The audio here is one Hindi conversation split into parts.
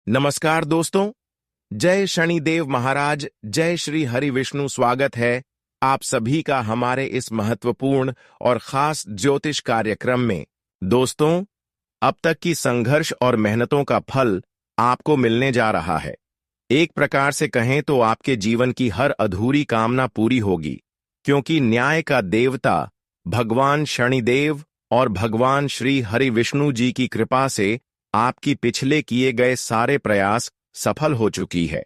नमस्कार दोस्तों। जय शनिदेव महाराज, जय श्री हरि विष्णु। स्वागत है आप सभी का हमारे इस महत्वपूर्ण और खास ज्योतिष कार्यक्रम में। दोस्तों, अब तक की संघर्ष और मेहनतों का फल आपको मिलने जा रहा है। एक प्रकार से कहें तो आपके जीवन की हर अधूरी कामना पूरी होगी, क्योंकि न्याय का देवता भगवान शनिदेव और भगवान श्री हरि विष्णु जी की कृपा से आपकी पिछले किए गए सारे प्रयास सफल हो चुकी है।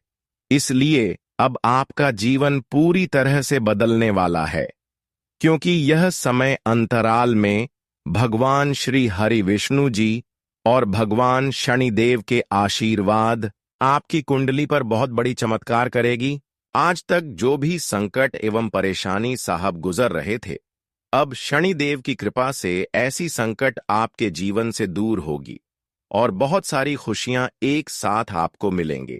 इसलिए अब आपका जीवन पूरी तरह से बदलने वाला है, क्योंकि यह समय अंतराल में भगवान श्री हरि विष्णु जी और भगवान शनिदेव के आशीर्वाद आपकी कुंडली पर बहुत बड़ी चमत्कार करेगी। आज तक जो भी संकट एवं परेशानी साहब गुजर रहे थे, अब शनिदेव की कृपा से ऐसी संकट आपके जीवन से दूर होगी और बहुत सारी खुशियां एक साथ आपको मिलेंगे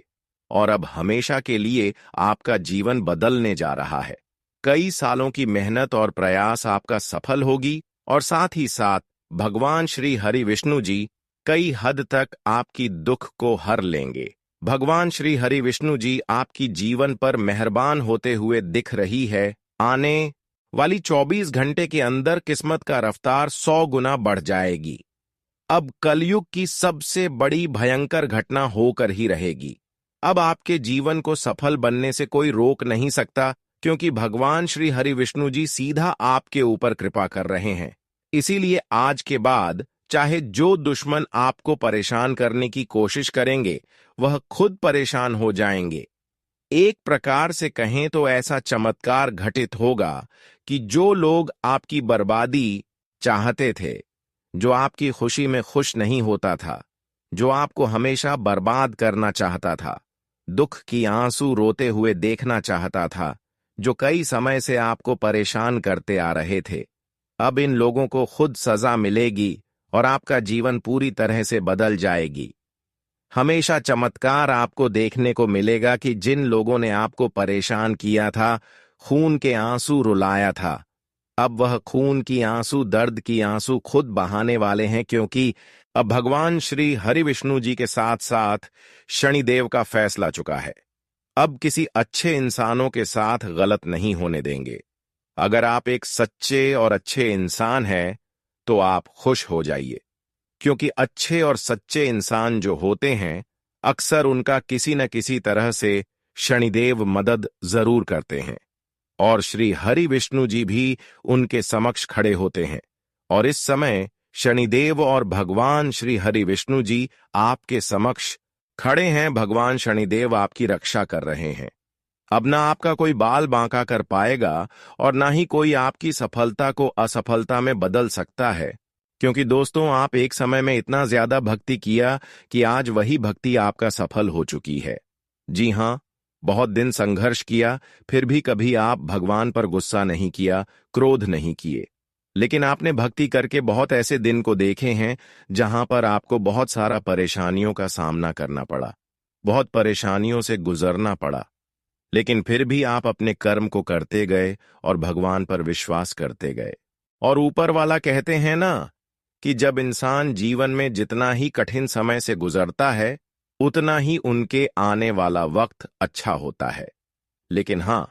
और अब हमेशा के लिए आपका जीवन बदलने जा रहा है। कई सालों की मेहनत और प्रयास आपका सफल होगी और साथ ही साथ भगवान श्री हरि विष्णु जी कई हद तक आपकी दुख को हर लेंगे। भगवान श्री हरि विष्णु जी आपकी जीवन पर मेहरबान होते हुए दिख रही है। आने वाली 24 घंटे के अंदर किस्मत का रफ्तार 100 गुना बढ़ जाएगी। अब कलयुग की सबसे बड़ी भयंकर घटना होकर ही रहेगी। अब आपके जीवन को सफल बनने से कोई रोक नहीं सकता, क्योंकि भगवान श्री हरि विष्णु जी सीधा आपके ऊपर कृपा कर रहे हैं। इसीलिए आज के बाद चाहे जो दुश्मन आपको परेशान करने की कोशिश करेंगे, वह खुद परेशान हो जाएंगे। एक प्रकार से कहें तो ऐसा चमत्कार घटित होगा कि जो लोग आपकी बर्बादी चाहते थे, जो आपकी खुशी में खुश नहीं होता था, जो आपको हमेशा बर्बाद करना चाहता था, दुख की आंसू रोते हुए देखना चाहता था, जो कई समय से आपको परेशान करते आ रहे थे, अब इन लोगों को खुद सजा मिलेगी और आपका जीवन पूरी तरह से बदल जाएगी। हमेशा चमत्कार आपको देखने को मिलेगा कि जिन लोगों ने आपको परेशान किया था, खून के आंसू रुलाया था, अब वह खून की आंसू, दर्द की आंसू खुद बहाने वाले हैं, क्योंकि अब भगवान श्री हरि विष्णु जी के साथ साथ शनिदेव का फैसला चुका है। अब किसी अच्छे इंसानों के साथ गलत नहीं होने देंगे। अगर आप एक सच्चे और अच्छे इंसान हैं, तो आप खुश हो जाइए, क्योंकि अच्छे और सच्चे इंसान जो होते हैं, अक्सर उनका किसी न किसी तरह से शनिदेव मदद जरूर करते हैं और श्री हरि विष्णु जी भी उनके समक्ष खड़े होते हैं। और इस समय शनिदेव और भगवान श्री हरि विष्णु जी आपके समक्ष खड़े हैं। भगवान शनिदेव आपकी रक्षा कर रहे हैं। अब ना आपका कोई बाल बांका कर पाएगा और ना ही कोई आपकी सफलता को असफलता में बदल सकता है, क्योंकि दोस्तों, आप एक समय में इतना ज्यादा भक्ति किया कि आज वही भक्ति आपका सफल हो चुकी है। जी हाँ, बहुत दिन संघर्ष किया, फिर भी कभी आप भगवान पर गुस्सा नहीं किया, क्रोध नहीं किए, लेकिन आपने भक्ति करके बहुत ऐसे दिन को देखे हैं जहां पर आपको बहुत सारा परेशानियों का सामना करना पड़ा, बहुत परेशानियों से गुजरना पड़ा, लेकिन फिर भी आप अपने कर्म को करते गए और भगवान पर विश्वास करते गए। और ऊपर वाला कहते हैं ना कि जब इंसान जीवन में जितना ही कठिन समय से गुजरता है, उतना ही उनके आने वाला वक्त अच्छा होता है। लेकिन हां,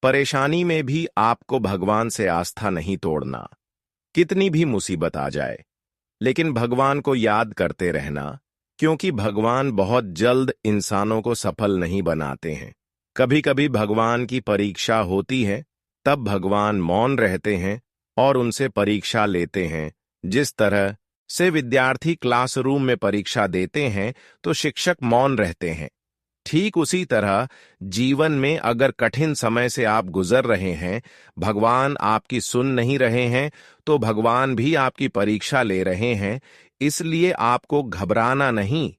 परेशानी में भी आपको भगवान से आस्था नहीं तोड़ना। कितनी भी मुसीबत आ जाए, लेकिन भगवान को याद करते रहना, क्योंकि भगवान बहुत जल्द इंसानों को सफल नहीं बनाते हैं। कभी कभी भगवान की परीक्षा होती है, तब भगवान मौन रहते हैं और उनसे परीक्षा लेते हैं। जिस तरह से विद्यार्थी क्लासरूम में परीक्षा देते हैं तो शिक्षक मौन रहते हैं, ठीक उसी तरह जीवन में अगर कठिन समय से आप गुजर रहे हैं, भगवान आपकी सुन नहीं रहे हैं, तो भगवान भी आपकी परीक्षा ले रहे हैं। इसलिए आपको घबराना नहीं।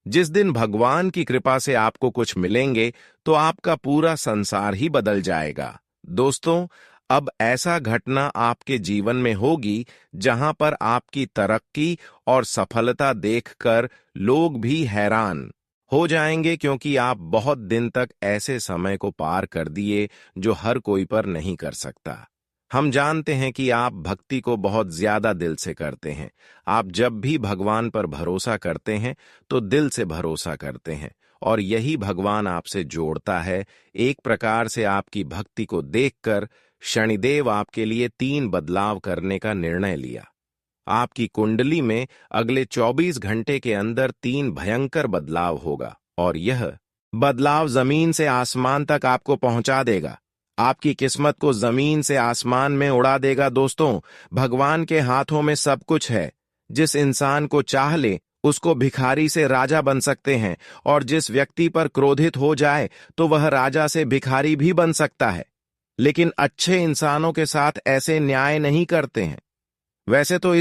जिस दिन भगवान की कृपा से आपको कुछ मिलेंगे, तो आपका पूरा संसार ही बदल जाएगा। दोस्तों, अब ऐसा घटना आपके जीवन में होगी जहां पर आपकी तरक्की और सफलता देखकर लोग भी हैरान हो जाएंगे, क्योंकि आप बहुत दिन तक ऐसे समय को पार कर दिए जो हर कोई पर नहीं कर सकता। हम जानते हैं कि आप भक्ति को बहुत ज्यादा दिल से करते हैं। आप जब भी भगवान पर भरोसा करते हैं तो दिल से भरोसा करते हैं, और यही भगवान आपसे जोड़ता है। एक प्रकार से आपकी भक्ति को देखकर शनिदेव आपके लिए 3 बदलाव करने का निर्णय लिया। आपकी कुंडली में अगले 24 घंटे के अंदर 3 भयंकर बदलाव होगा, और यह बदलाव जमीन से आसमान तक आपको पहुंचा देगा। आपकी किस्मत को जमीन से आसमान में उड़ा देगा। दोस्तों, भगवान के हाथों में सब कुछ है। जिस इंसान को चाह ले उसको भिखारी से राजा बन सकते हैं, और जिस व्यक्ति पर क्रोधित हो जाए तो वह राजा से भिखारी भी बन सकता है। लेकिन अच्छे इंसानों के साथ ऐसे न्याय नहीं करते हैं। वैसे तो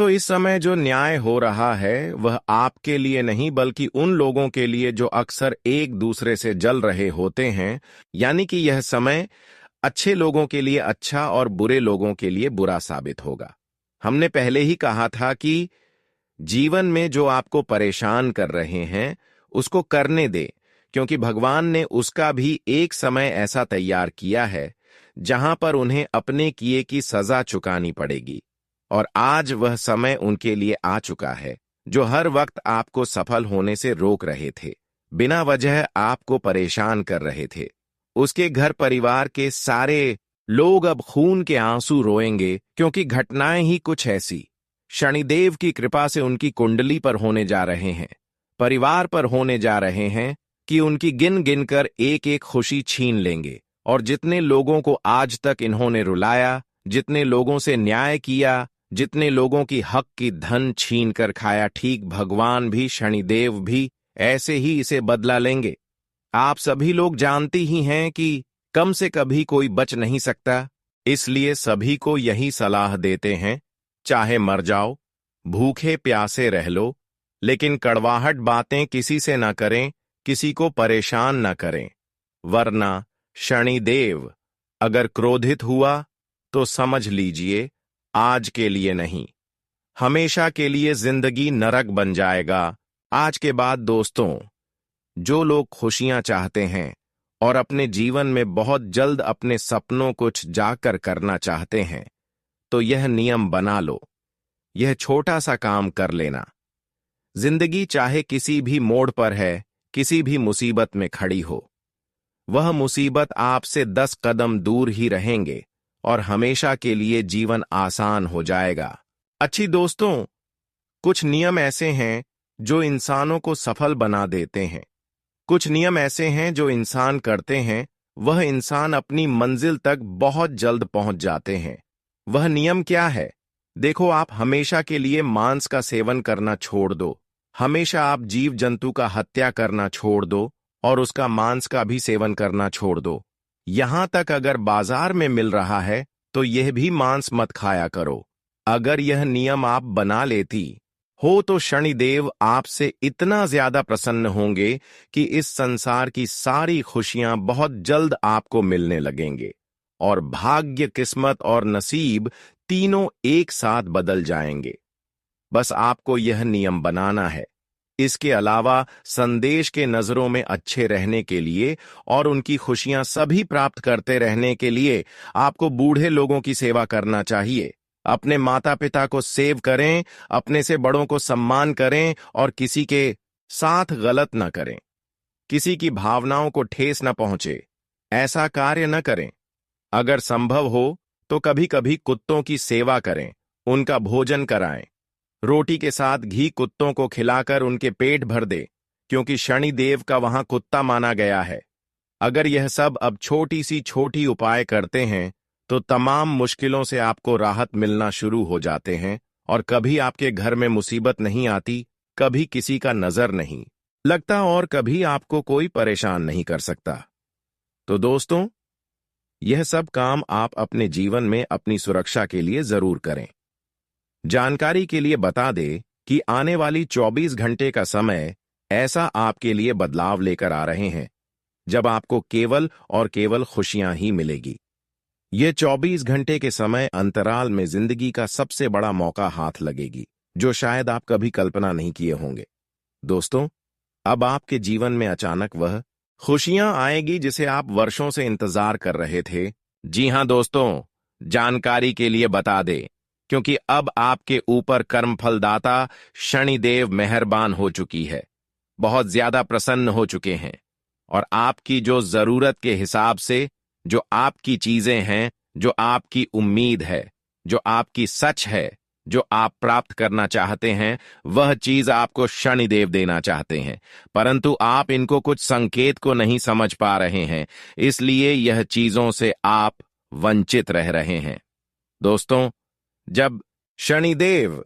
इस समय जो न्याय हो रहा है वह आपके लिए नहीं बल्कि उन लोगों के लिए जो अक्सर एक दूसरे से जल रहे होते हैं। यानी कि यह समय अच्छे लोगों के लिए अच्छा और बुरे लोगों के लिए बुरा साबित होगा। हमने पहले ही कहा था कि जीवन में जो आपको परेशान कर रहे हैं उसको करने दे, क्योंकि भगवान ने उसका भी एक समय ऐसा तैयार किया है जहां पर उन्हें अपने किए की सजा चुकानी पड़ेगी। और आज वह समय उनके लिए आ चुका है, जो हर वक्त आपको सफल होने से रोक रहे थे, बिना वजह आपको परेशान कर रहे थे। उसके घर परिवार के सारे लोग अब खून के आंसू रोएंगे, क्योंकि घटनाएं ही कुछ ऐसी शनिदेव की कृपा से उनकी कुंडली पर होने जा रहे हैं, परिवार पर होने जा रहे हैं कि उनकी गिन गिन कर एक एक खुशी छीन लेंगे। और जितने लोगों को आज तक इन्होंने रुलाया, जितने लोगों से न्याय किया, जितने लोगों की हक की धन छीन कर खाया, ठीक भगवान भी, शनिदेव भी ऐसे ही इसे बदला लेंगे। आप सभी लोग जानते ही हैं कि कम से कभी कोई बच नहीं सकता, इसलिए सभी को यही सलाह देते हैं, चाहे मर जाओ, भूखे प्यासे रह लो, लेकिन कड़वाहट बातें किसी से न करें, किसी को परेशान न करें, वरना शनिदेव अगर क्रोधित हुआ तो समझ लीजिए आज के लिए नहीं, हमेशा के लिए जिंदगी नरक बन जाएगा। आज के बाद दोस्तों, जो लोग खुशियां चाहते हैं और अपने जीवन में बहुत जल्द अपने सपनों कुछ जाकर करना चाहते हैं, तो यह नियम बना लो, यह छोटा सा काम कर लेना। जिंदगी चाहे किसी भी मोड़ पर है, किसी भी मुसीबत में खड़ी हो, वह मुसीबत आपसे 10 कदम दूर ही रहेंगे और हमेशा के लिए जीवन आसान हो जाएगा। अच्छी दोस्तों, कुछ नियम ऐसे हैं जो इंसानों को सफल बना देते हैं। कुछ नियम ऐसे हैं जो इंसान करते हैं, वह इंसान अपनी मंजिल तक बहुत जल्द पहुंच जाते हैं। वह नियम क्या है? देखो, आप हमेशा के लिए मांस का सेवन करना छोड़ दो। हमेशा आप जीव जंतु का हत्या करना छोड़ दो और उसका मांस का भी सेवन करना छोड़ दो। यहां तक अगर बाजार में मिल रहा है तो यह भी मांस मत खाया करो। अगर यह नियम आप बना लेती हो तो शनिदेव आपसे इतना ज्यादा प्रसन्न होंगे कि इस संसार की सारी खुशियां बहुत जल्द आपको मिलने लगेंगे, और भाग्य, किस्मत और नसीब तीनों एक साथ बदल जाएंगे। बस आपको यह नियम बनाना है। इसके अलावा संदेश के नजरों में अच्छे रहने के लिए और उनकी खुशियां सभी प्राप्त करते रहने के लिए आपको बूढ़े लोगों की सेवा करना चाहिए। अपने माता पिता को सेव करें, अपने से बड़ों को सम्मान करें और किसी के साथ गलत न करें। किसी की भावनाओं को ठेस न पहुंचे, ऐसा कार्य न करें। अगर संभव हो तो कभी कभी कुत्तों की सेवा करें, उनका भोजन कराएं। रोटी के साथ घी कुत्तों को खिलाकर उनके पेट भर दे, क्योंकि शनिदेव का वहां कुत्ता माना गया है। अगर यह सब अब छोटी सी छोटी उपाय करते हैं तो तमाम मुश्किलों से आपको राहत मिलना शुरू हो जाते हैं, और कभी आपके घर में मुसीबत नहीं आती, कभी किसी का नजर नहीं लगता, और कभी आपको कोई परेशान नहीं कर सकता। तो दोस्तों, यह सब काम आप अपने जीवन में अपनी सुरक्षा के लिए जरूर करें। जानकारी के लिए बता दें कि आने वाली 24 घंटे का समय ऐसा आपके लिए बदलाव लेकर आ रहे हैं जब आपको केवल और केवल खुशियां ही मिलेगी। ये 24 घंटे के समय अंतराल में जिंदगी का सबसे बड़ा मौका हाथ लगेगी, जो शायद आप कभी कल्पना नहीं किए होंगे। दोस्तों, अब आपके जीवन में अचानक वह खुशियां आएगी जिसे आप वर्षों से इंतजार कर रहे थे, जी हाँ दोस्तों, जानकारी के लिए बता दे, क्योंकि अब आपके ऊपर कर्मफलदाता शनिदेव मेहरबान हो चुकी है, बहुत ज्यादा प्रसन्न हो चुके हैं और आपकी जो जरूरत के हिसाब से जो आपकी चीजें हैं, जो आपकी उम्मीद है, जो आपकी सच है, जो आप प्राप्त करना चाहते हैं, वह चीज आपको शनिदेव देना चाहते हैं, परंतु आप इनको कुछ संकेत को नहीं समझ पा रहे हैं, इसलिए यह चीजों से आप वंचित रह रहे हैं। दोस्तों, जब शनिदेव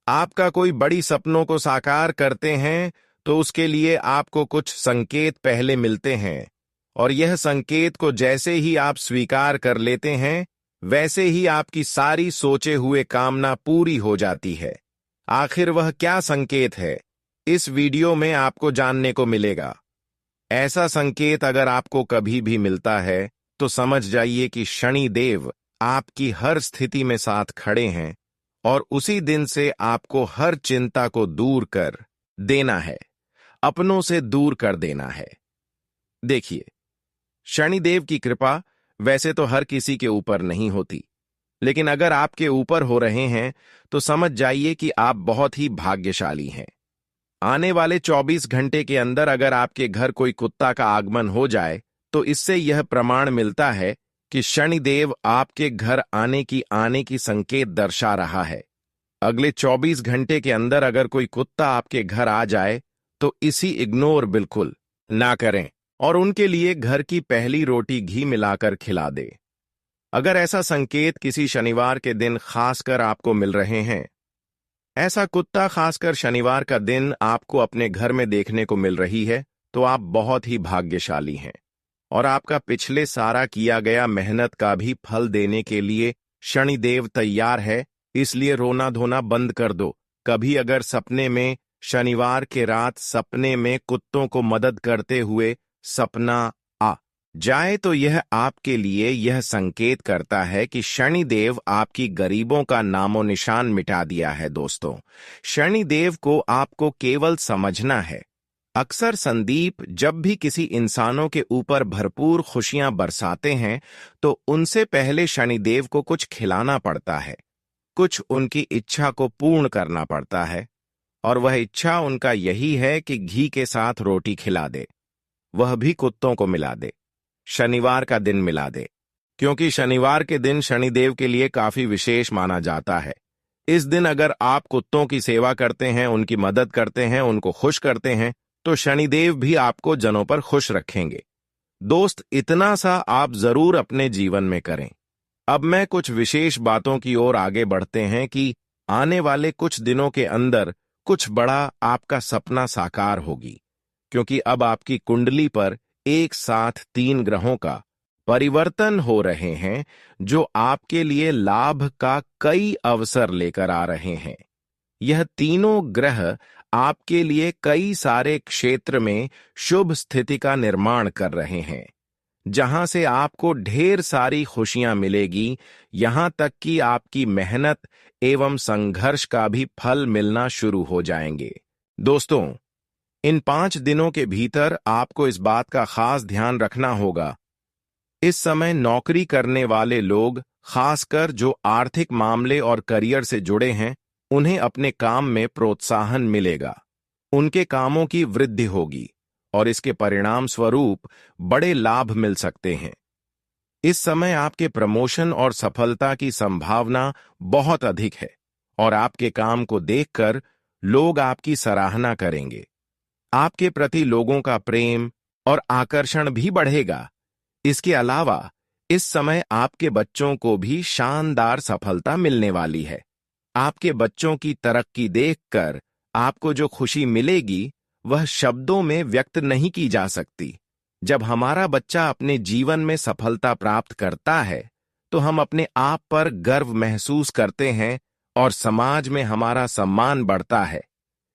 आपका कोई बड़ी सपनों को साकार करते हैं तो उसके लिए आपको कुछ संकेत पहले मिलते हैं और यह संकेत को जैसे ही आप स्वीकार कर लेते हैं वैसे ही आपकी सारी सोचे हुए कामना पूरी हो जाती है। आखिर वह क्या संकेत है, इस वीडियो में आपको जानने को मिलेगा। ऐसा संकेत अगर आपको कभी भी मिलता है तो समझ जाइए कि शनिदेव आपकी हर स्थिति में साथ खड़े हैं और उसी दिन से आपको हर चिंता को दूर कर देना है, अपनों से दूर कर देना है। देखिए, शनिदेव की कृपा वैसे तो हर किसी के ऊपर नहीं होती, लेकिन अगर आपके ऊपर हो रहे हैं तो समझ जाइए कि आप बहुत ही भाग्यशाली हैं। आने वाले 24 घंटे के अंदर अगर आपके घर कोई कुत्ता का आगमन हो जाए तो इससे यह प्रमाण मिलता है कि शनिदेव आपके घर आने की संकेत दर्शा रहा है। अगले 24 घंटे के अंदर अगर कोई कुत्ता आपके घर आ जाए तो इसी इग्नोर बिल्कुल ना करें और उनके लिए घर की पहली रोटी घी मिलाकर खिला दे। अगर ऐसा संकेत किसी शनिवार के दिन खासकर आपको मिल रहे हैं, ऐसा कुत्ता खासकर शनिवार का दिन आपको अपने घर में देखने को मिल रही है, तो आप बहुत ही भाग्यशाली हैं और आपका पिछले सारा किया गया मेहनत का भी फल देने के लिए शनिदेव तैयार है। इसलिए रोना धोना बंद कर दो। कभी अगर सपने में शनिवार के रात सपने में कुत्तों को मदद करते हुए सपना आ जाए तो यह आपके लिए यह संकेत करता है कि शनिदेव आपकी गरीबों का नामो निशान मिटा दिया है। दोस्तों, शनिदेव को आपको केवल समझना है। अक्सर संदीप जब भी किसी इंसानों के ऊपर भरपूर खुशियां बरसाते हैं तो उनसे पहले शनिदेव को कुछ खिलाना पड़ता है, कुछ उनकी इच्छा को पूर्ण करना पड़ता है और वह इच्छा उनका यही है कि घी के साथ रोटी खिला दे, वह भी कुत्तों को मिला दे, शनिवार का दिन मिला दे, क्योंकि शनिवार के दिन शनिदेव के लिए काफी विशेष माना जाता है। इस दिन अगर आप कुत्तों की सेवा करते हैं, उनकी मदद करते हैं, उनको खुश करते हैं तो शनिदेव भी आपको जनों पर खुश रखेंगे। दोस्त, इतना सा आप जरूर अपने जीवन में करें। अब मैं कुछ विशेष बातों की ओर आगे बढ़ते हैं कि आने वाले कुछ दिनों के अंदर कुछ बड़ा आपका सपना साकार होगी, क्योंकि अब आपकी कुंडली पर एक साथ 3 ग्रहों का परिवर्तन हो रहे हैं जो आपके लिए लाभ का कई अवसर लेकर आ रहे हैं। यह तीनों ग्रह आपके लिए कई सारे क्षेत्र में शुभ स्थिति का निर्माण कर रहे हैं, जहां से आपको ढेर सारी खुशियां मिलेगी, यहां तक कि आपकी मेहनत एवं संघर्ष का भी फल मिलना शुरू हो जाएंगे। दोस्तों, इन 5 दिनों के भीतर आपको इस बात का खास ध्यान रखना होगा। इस समय नौकरी करने वाले लोग, खासकर जो आर्थिक मामले और करियर से जुड़े हैं, उन्हें अपने काम में प्रोत्साहन मिलेगा, उनके कामों की वृद्धि होगी और इसके परिणाम स्वरूप बड़े लाभ मिल सकते हैं। इस समय आपके प्रमोशन और सफलता की संभावना बहुत अधिक है और आपके काम को देखकर लोग आपकी सराहना करेंगे। आपके प्रति लोगों का प्रेम और आकर्षण भी बढ़ेगा। इसके अलावा इस समय आपके बच्चों को भी शानदार सफलता मिलने वाली है। आपके बच्चों की तरक्की देखकर आपको जो खुशी मिलेगी वह शब्दों में व्यक्त नहीं की जा सकती। जब हमारा बच्चा अपने जीवन में सफलता प्राप्त करता है तो हम अपने आप पर गर्व महसूस करते हैं और समाज में हमारा सम्मान बढ़ता है।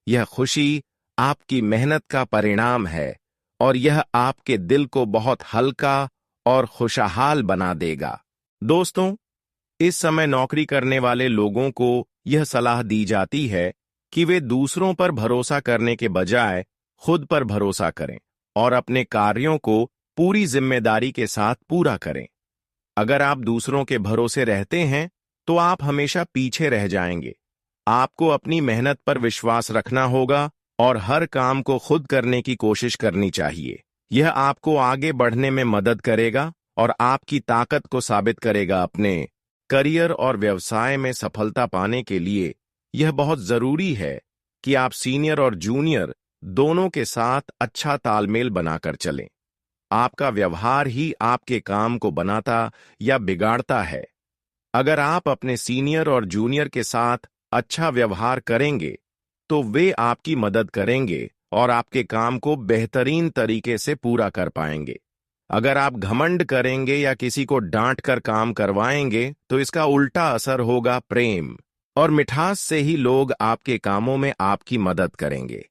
यह खुशी आपकी मेहनत का परिणाम है और यह आपके दिल को बहुत हल्का और खुशहाल बना देगा। दोस्तों, इस समय नौकरी करने वाले लोगों को यह सलाह दी जाती है कि वे दूसरों पर भरोसा करने के बजाय खुद पर भरोसा करें और अपने कार्यों को पूरी जिम्मेदारी के साथ पूरा करें। अगर आप दूसरों के भरोसे रहते हैं तो आप हमेशा पीछे रह जाएंगे। आपको अपनी मेहनत पर विश्वास रखना होगा और हर काम को खुद करने की कोशिश करनी चाहिए। यह आपको आगे बढ़ने में मदद करेगा और आपकी ताकत को साबित करेगा। अपने करियर और व्यवसाय में सफलता पाने के लिए यह बहुत जरूरी है कि आप सीनियर और जूनियर दोनों के साथ अच्छा तालमेल बनाकर चलें। आपका व्यवहार ही आपके काम को बनाता या बिगाड़ता है। अगर आप अपने सीनियर और जूनियर के साथ अच्छा व्यवहार करेंगे तो वे आपकी मदद करेंगे और आपके काम को बेहतरीन तरीके से पूरा कर पाएंगे। अगर आप घमंड करेंगे या किसी को डांट कर काम करवाएंगे तो इसका उल्टा असर होगा। प्रेम और मिठास से ही लोग आपके कामों में आपकी मदद करेंगे।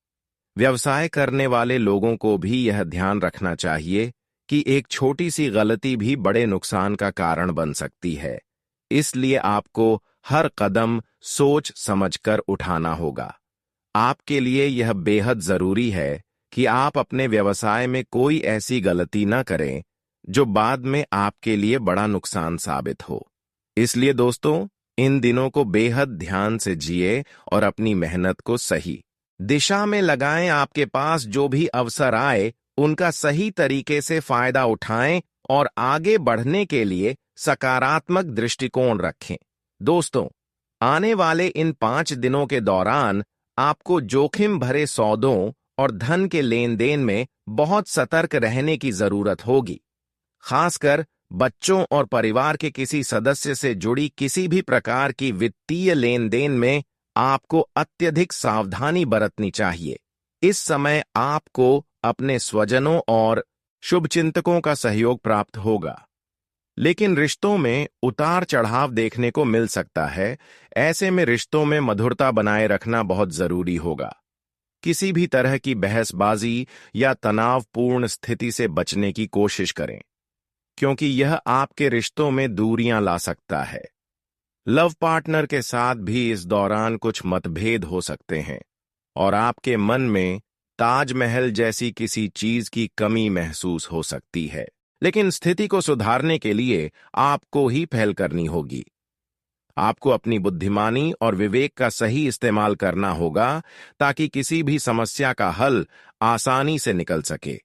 व्यवसाय करने वाले लोगों को भी यह ध्यान रखना चाहिए कि एक छोटी सी गलती भी बड़े नुकसान का कारण बन सकती है। इसलिए आपको हर कदम सोच समझकर उठाना होगा। आपके लिए यह बेहद जरूरी है कि आप अपने व्यवसाय में कोई ऐसी गलती न करें जो बाद में आपके लिए बड़ा नुकसान साबित हो। इसलिए दोस्तों, इन दिनों को बेहद ध्यान से जिए और अपनी मेहनत को सही दिशा में लगाएं। आपके पास जो भी अवसर आए उनका सही तरीके से फायदा उठाएं और आगे बढ़ने के लिए सकारात्मक दृष्टिकोण रखें। दोस्तों, आने वाले इन 5 दिनों के दौरान आपको जोखिम भरे सौदों और धन के लेन देन में बहुत सतर्क रहने की जरूरत होगी। खासकर बच्चों और परिवार के किसी सदस्य से जुड़ी किसी भी प्रकार की वित्तीय लेन देन में आपको अत्यधिक सावधानी बरतनी चाहिए। इस समय आपको अपने स्वजनों और शुभचिंतकों का सहयोग प्राप्त होगा, लेकिन रिश्तों में उतार चढ़ाव देखने को मिल सकता है। ऐसे में रिश्तों में मधुरता बनाए रखना बहुत जरूरी होगा। किसी भी तरह की बहसबाजी या तनावपूर्ण स्थिति से बचने की कोशिश करें, क्योंकि यह आपके रिश्तों में दूरियां ला सकता है। लव पार्टनर के साथ भी इस दौरान कुछ मतभेद हो सकते हैं और आपके मन में ताजमहल जैसी किसी चीज की कमी महसूस हो सकती है। लेकिन स्थिति को सुधारने के लिए आपको ही पहल करनी होगी। आपको अपनी बुद्धिमानी और विवेक का सही इस्तेमाल करना होगा ताकि किसी भी समस्या का हल आसानी से निकल सके।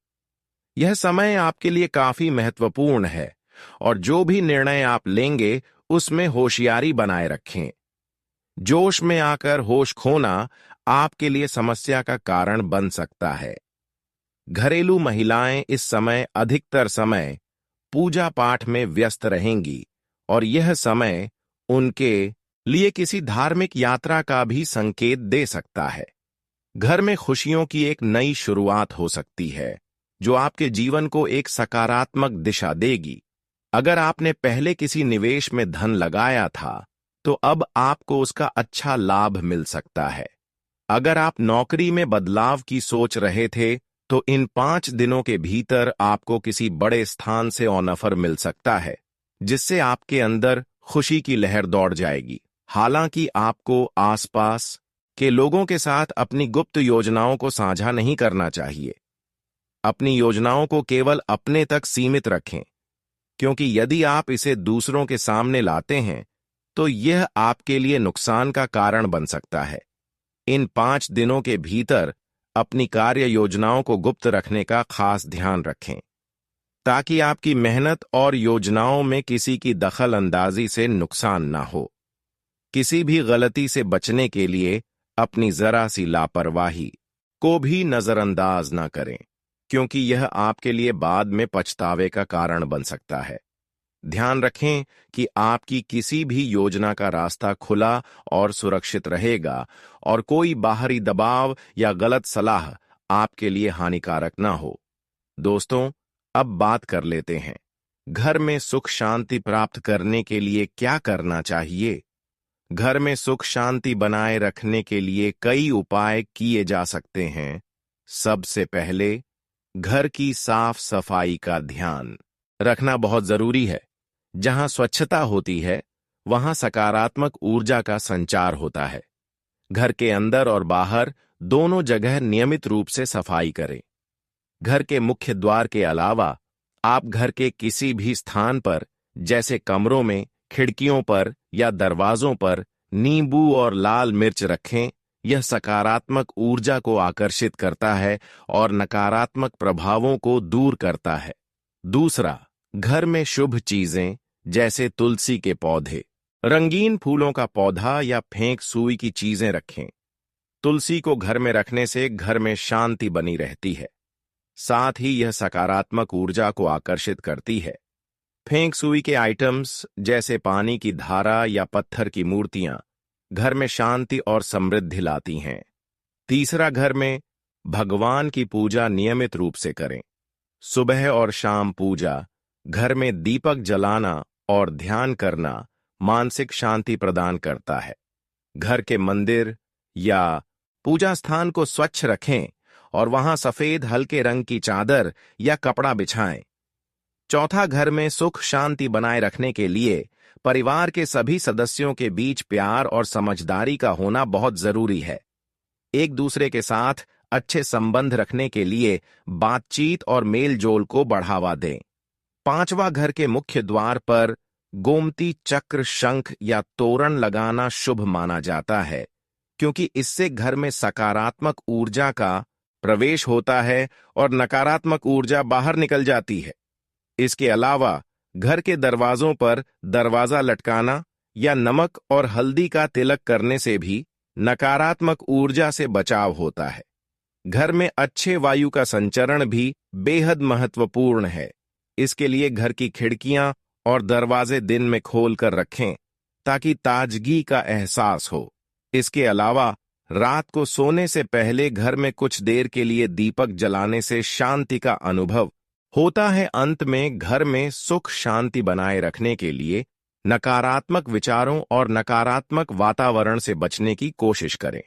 यह समय आपके लिए काफी महत्वपूर्ण है और जो भी निर्णय आप लेंगे उसमें होशियारी बनाए रखें। जोश में आकर होश खोना आपके लिए समस्या का कारण बन सकता है। घरेलू महिलाएं इस समय अधिकतर समय पूजा पाठ में व्यस्त रहेंगी और यह समय उनके लिए किसी धार्मिक यात्रा का भी संकेत दे सकता है। घर में खुशियों की एक नई शुरुआत हो सकती है जो आपके जीवन को एक सकारात्मक दिशा देगी। अगर आपने पहले किसी निवेश में धन लगाया था तो अब आपको उसका अच्छा लाभ मिल सकता है। अगर आप नौकरी में बदलाव की सोच रहे थे तो इन 5 दिनों के भीतर आपको किसी बड़े स्थान से ऑफर मिल सकता है जिससे आपके अंदर खुशी की लहर दौड़ जाएगी। हालांकि आपको आसपास के लोगों के साथ अपनी गुप्त योजनाओं को साझा नहीं करना चाहिए। अपनी योजनाओं को केवल अपने तक सीमित रखें, क्योंकि यदि आप इसे दूसरों के सामने लाते हैं तो यह आपके लिए नुकसान का कारण बन सकता है। इन 5 दिनों के भीतर अपनी कार्य योजनाओं को गुप्त रखने का खास ध्यान रखें ताकि आपकी मेहनत और योजनाओं में किसी की दखल अंदाजी से नुकसान ना हो। किसी भी गलती से बचने के लिए अपनी जरा सी लापरवाही को भी नजरअंदाज ना करें, क्योंकि यह आपके लिए बाद में पछतावे का कारण बन सकता है। ध्यान रखें कि आपकी किसी भी योजना का रास्ता खुला और सुरक्षित रहेगा और कोई बाहरी दबाव या गलत सलाह आपके लिए हानिकारक ना हो। दोस्तों, अब बात कर लेते हैं घर में सुख शांति प्राप्त करने के लिए क्या करना चाहिए। घर में सुख शांति बनाए रखने के लिए कई उपाय किए जा सकते हैं। सबसे पहले घर की साफ सफाई का ध्यान रखना बहुत जरूरी है। जहां स्वच्छता होती है वहां सकारात्मक ऊर्जा का संचार होता है। घर के अंदर और बाहर दोनों जगह नियमित रूप से सफाई करें। घर के मुख्य द्वार के अलावा आप घर के किसी भी स्थान पर जैसे कमरों में, खिड़कियों पर या दरवाजों पर नींबू और लाल मिर्च रखें। यह सकारात्मक ऊर्जा को आकर्षित करता है और नकारात्मक प्रभावों को दूर करता है। दूसरा, घर में शुभ चीजें जैसे तुलसी के पौधे, रंगीन फूलों का पौधा या फेंक सुई की चीजें रखें। तुलसी को घर में रखने से घर में शांति बनी रहती है, साथ ही यह सकारात्मक ऊर्जा को आकर्षित करती है। फेंक सुई के आइटम्स जैसे पानी की धारा या पत्थर की मूर्तियां घर में शांति और समृद्धि लाती हैं। तीसरा, घर में भगवान की पूजा नियमित रूप से करें। सुबह और शाम पूजा, घर में दीपक जलाना और ध्यान करना मानसिक शांति प्रदान करता है। घर के मंदिर या पूजा स्थान को स्वच्छ रखें और वहां सफेद हल्के रंग की चादर या कपड़ा बिछाएं। चौथा, घर में सुख शांति बनाए रखने के लिए परिवार के सभी सदस्यों के बीच प्यार और समझदारी का होना बहुत जरूरी है। एक दूसरे के साथ अच्छे संबंध रखने के लिए बातचीत और मेलजोल को बढ़ावा दें। पांचवा, घर के मुख्य द्वार पर गोमती चक्र, शंख या तोरण लगाना शुभ माना जाता है, क्योंकि इससे घर में सकारात्मक ऊर्जा का प्रवेश होता है और नकारात्मक ऊर्जा बाहर निकल जाती है। इसके अलावा घर के दरवाजों पर दरवाजा लटकाना या नमक और हल्दी का तिलक करने से भी नकारात्मक ऊर्जा से बचाव होता है। घर में अच्छे वायु का संचरण भी बेहद महत्वपूर्ण है। इसके लिए घर की खिड़कियां और दरवाजे दिन में खोल कर रखें ताकि ताजगी का एहसास हो। इसके अलावा रात को सोने से पहले घर में कुछ देर के लिए दीपक जलाने से शांति का अनुभव होता है। अंत में, घर में सुख शांति बनाए रखने के लिए नकारात्मक विचारों और नकारात्मक वातावरण से बचने की कोशिश करें।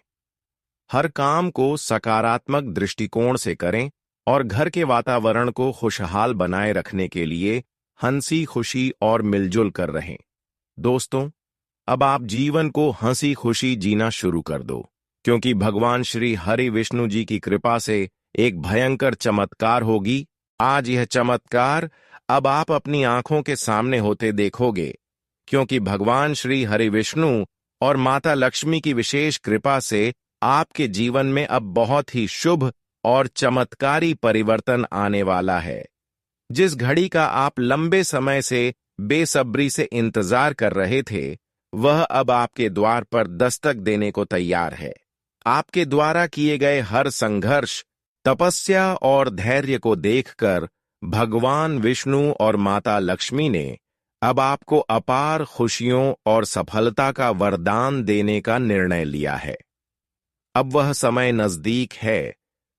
हर काम को सकारात्मक दृष्टिकोण से करें और घर के वातावरण को खुशहाल बनाए रखने के लिए हंसी खुशी और मिलजुल कर रहें। दोस्तों, अब आप जीवन को हंसी खुशी जीना शुरू कर दो, क्योंकि भगवान श्री हरि विष्णु जी की कृपा से एक भयंकर चमत्कार होगी। आज यह चमत्कार अब आप अपनी आंखों के सामने होते देखोगे, क्योंकि भगवान श्री हरि विष्णु और माता लक्ष्मी की विशेष कृपा से आपके जीवन में अब बहुत ही शुभ और चमत्कारी परिवर्तन आने वाला है। जिस घड़ी का आप लंबे समय से बेसब्री से इंतजार कर रहे थे, वह अब आपके द्वार पर दस्तक देने को तैयार है। आपके द्वारा किए गए हर संघर्ष, तपस्या और धैर्य को देखकर भगवान विष्णु और माता लक्ष्मी ने अब आपको अपार खुशियों और सफलता का वरदान देने का निर्णय लिया है। अब वह समय नजदीक है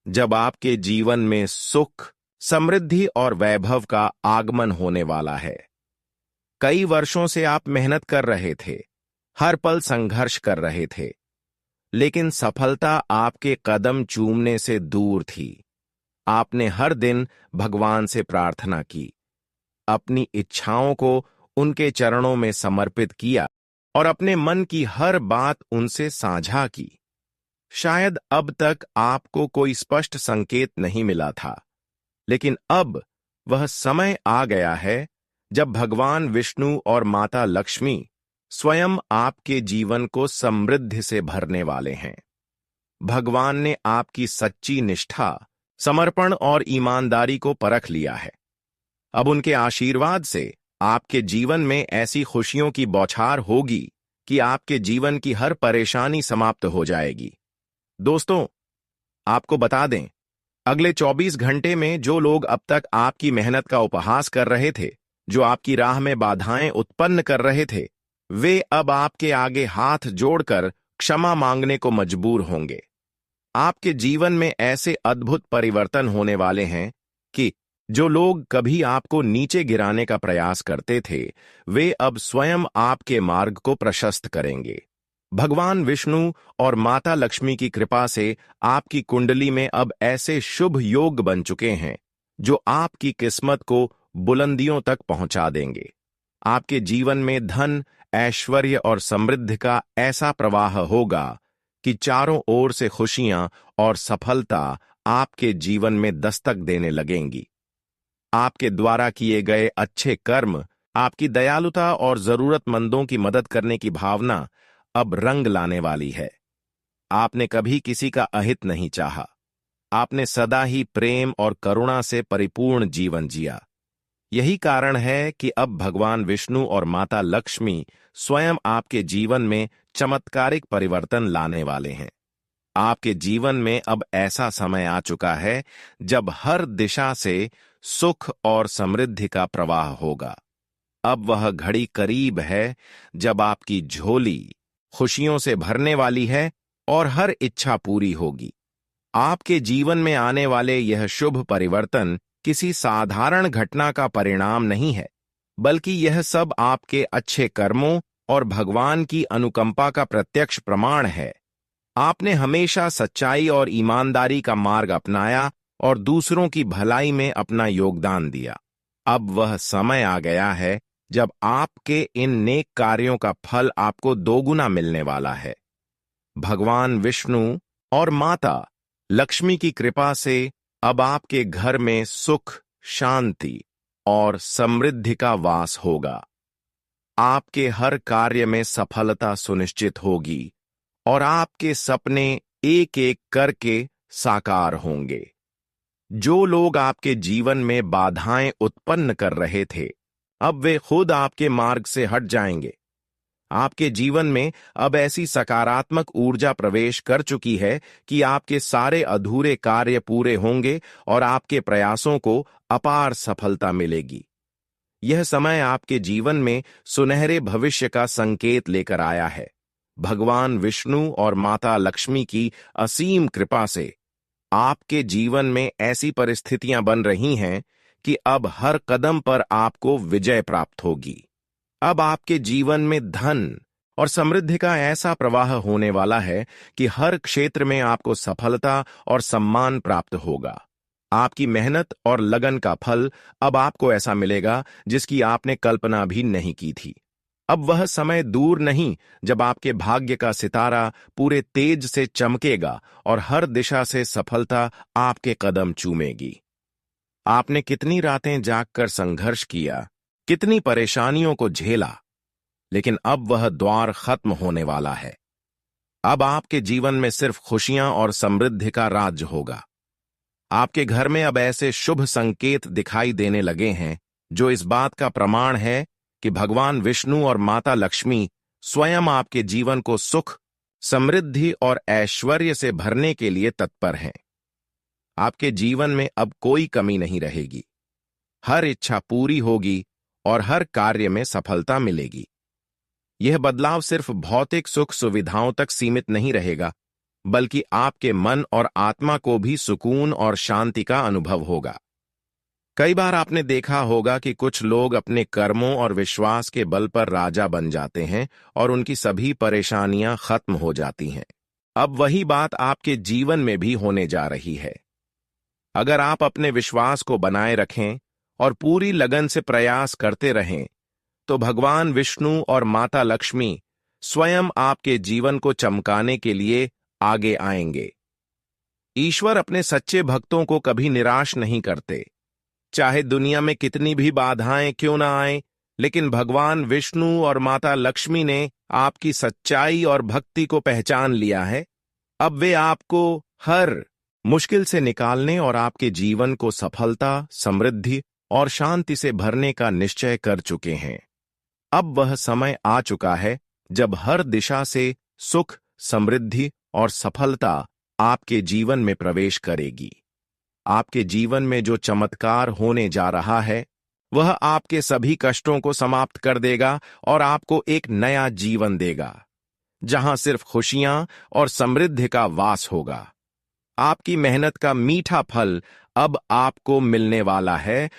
जब आपके जीवन में सुख, समृद्धि और वैभव का आगमन होने वाला है। कई वर्षों से आप मेहनत कर रहे थे, हर पल संघर्ष कर रहे थे, लेकिन सफलता आपके कदम चूमने से दूर थी। आपने हर दिन भगवान से प्रार्थना की, अपनी इच्छाओं को उनके चरणों में समर्पित किया और अपने मन की हर बात उनसे साझा की। शायद अब तक आपको कोई स्पष्ट संकेत नहीं मिला था, लेकिन अब वह समय आ गया है जब भगवान विष्णु और माता लक्ष्मी स्वयं आपके जीवन को समृद्धि से भरने वाले हैं। भगवान ने आपकी सच्ची निष्ठा, समर्पण और ईमानदारी को परख लिया है। अब उनके आशीर्वाद से आपके जीवन में ऐसी खुशियों की बौछार होगी कि आपके जीवन की हर परेशानी समाप्त हो जाएगी। दोस्तों, आपको बता दें, अगले 24 घंटे में जो लोग अब तक आपकी मेहनत का उपहास कर रहे थे, जो आपकी राह में बाधाएं उत्पन्न कर रहे थे, वे अब आपके आगे हाथ जोड़कर क्षमा मांगने को मजबूर होंगे। आपके जीवन में ऐसे अद्भुत परिवर्तन होने वाले हैं कि जो लोग कभी आपको नीचे गिराने का प्रयास करते थे, वे अब स्वयं आपके मार्ग को प्रशस्त करेंगे। भगवान विष्णु और माता लक्ष्मी की कृपा से आपकी कुंडली में अब ऐसे शुभ योग बन चुके हैं जो आपकी किस्मत को बुलंदियों तक पहुंचा देंगे। आपके जीवन में धन, ऐश्वर्य और समृद्धि का ऐसा प्रवाह होगा कि चारों ओर से खुशियां और सफलता आपके जीवन में दस्तक देने लगेंगी। आपके द्वारा किए गए अच्छे कर्म आपकी दयालुता और जरूरतमंदों की मदद करने की भावना अब रंग लाने वाली है। आपने कभी किसी का अहित नहीं चाहा। आपने सदा ही प्रेम और करुणा से परिपूर्ण जीवन जिया। यही कारण है कि अब भगवान विष्णु और माता लक्ष्मी स्वयं आपके जीवन में चमत्कारिक परिवर्तन लाने वाले हैं। आपके जीवन में अब ऐसा समय आ चुका है जब हर दिशा से सुख और समृद्धि का प्रवाह होगा। अब वह घड़ी करीब है जब आपकी झोली खुशियों से भरने वाली है और हर इच्छा पूरी होगी। आपके जीवन में आने वाले यह शुभ परिवर्तन किसी साधारण घटना का परिणाम नहीं है, बल्कि यह सब आपके अच्छे कर्मों और भगवान की अनुकंपा का प्रत्यक्ष प्रमाण है। आपने हमेशा सच्चाई और ईमानदारी का मार्ग अपनाया और दूसरों की भलाई में अपना योगदान दिया। अब वह समय आ गया है जब आपके इन नेक कार्यों का फल आपको दोगुना मिलने वाला है। भगवान विष्णु और माता लक्ष्मी की कृपा से अब आपके घर में सुख, शांति और समृद्धि का वास होगा। आपके हर कार्य में सफलता सुनिश्चित होगी और आपके सपने एक एक करके साकार होंगे। जो लोग आपके जीवन में बाधाएं उत्पन्न कर रहे थे, अब वे खुद आपके मार्ग से हट जाएंगे। आपके जीवन में अब ऐसी सकारात्मक ऊर्जा प्रवेश कर चुकी है कि आपके सारे अधूरे कार्य पूरे होंगे और आपके प्रयासों को अपार सफलता मिलेगी। यह समय आपके जीवन में सुनहरे भविष्य का संकेत लेकर आया है। भगवान विष्णु और माता लक्ष्मी की असीम कृपा से आपके जीवन में ऐसी परिस्थितियां बन रही हैं कि अब हर कदम पर आपको विजय प्राप्त होगी। अब आपके जीवन में धन और समृद्धि का ऐसा प्रवाह होने वाला है कि हर क्षेत्र में आपको सफलता और सम्मान प्राप्त होगा। आपकी मेहनत और लगन का फल अब आपको ऐसा मिलेगा जिसकी आपने कल्पना भी नहीं की थी। अब वह समय दूर नहीं जब आपके भाग्य का सितारा पूरे तेज से चमकेगा और हर दिशा से सफलता आपके कदम चूमेगी। आपने कितनी रातें जागकर संघर्ष किया, कितनी परेशानियों को झेला, लेकिन अब वह द्वार खत्म होने वाला है। अब आपके जीवन में सिर्फ खुशियां और समृद्धि का राज्य होगा। आपके घर में अब ऐसे शुभ संकेत दिखाई देने लगे हैं जो इस बात का प्रमाण है कि भगवान विष्णु और माता लक्ष्मी स्वयं आपके जीवन को सुख, समृद्धि और ऐश्वर्य से भरने के लिए तत्पर हैं। आपके जीवन में अब कोई कमी नहीं रहेगी। हर इच्छा पूरी होगी और हर कार्य में सफलता मिलेगी। यह बदलाव सिर्फ भौतिक सुख सुविधाओं तक सीमित नहीं रहेगा, बल्कि आपके मन और आत्मा को भी सुकून और शांति का अनुभव होगा। कई बार आपने देखा होगा कि कुछ लोग अपने कर्मों और विश्वास के बल पर राजा बन जाते हैं और उनकी सभी परेशानियां खत्म हो जाती हैं। अब वही बात आपके जीवन में भी होने जा रही है। अगर आप अपने विश्वास को बनाए रखें और पूरी लगन से प्रयास करते रहें, तो भगवान विष्णु और माता लक्ष्मी स्वयं आपके जीवन को चमकाने के लिए आगे आएंगे। ईश्वर अपने सच्चे भक्तों को कभी निराश नहीं करते। चाहे दुनिया में कितनी भी बाधाएं क्यों ना आए, लेकिन भगवान विष्णु और माता लक्ष्मी ने आपकी सच्चाई और भक्ति को पहचान लिया है। अब वे आपको हर मुश्किल से निकालने और आपके जीवन को सफलता, समृद्धि और शांति से भरने का निश्चय कर चुके हैं। अब वह समय आ चुका है जब हर दिशा से सुख, समृद्धि और सफलता आपके जीवन में प्रवेश करेगी। आपके जीवन में जो चमत्कार होने जा रहा है, वह आपके सभी कष्टों को समाप्त कर देगा और आपको एक नया जीवन देगा, जहां सिर्फ खुशियां और समृद्धि का वास होगा। आपकी मेहनत का मीठा फल अब आपको मिलने वाला है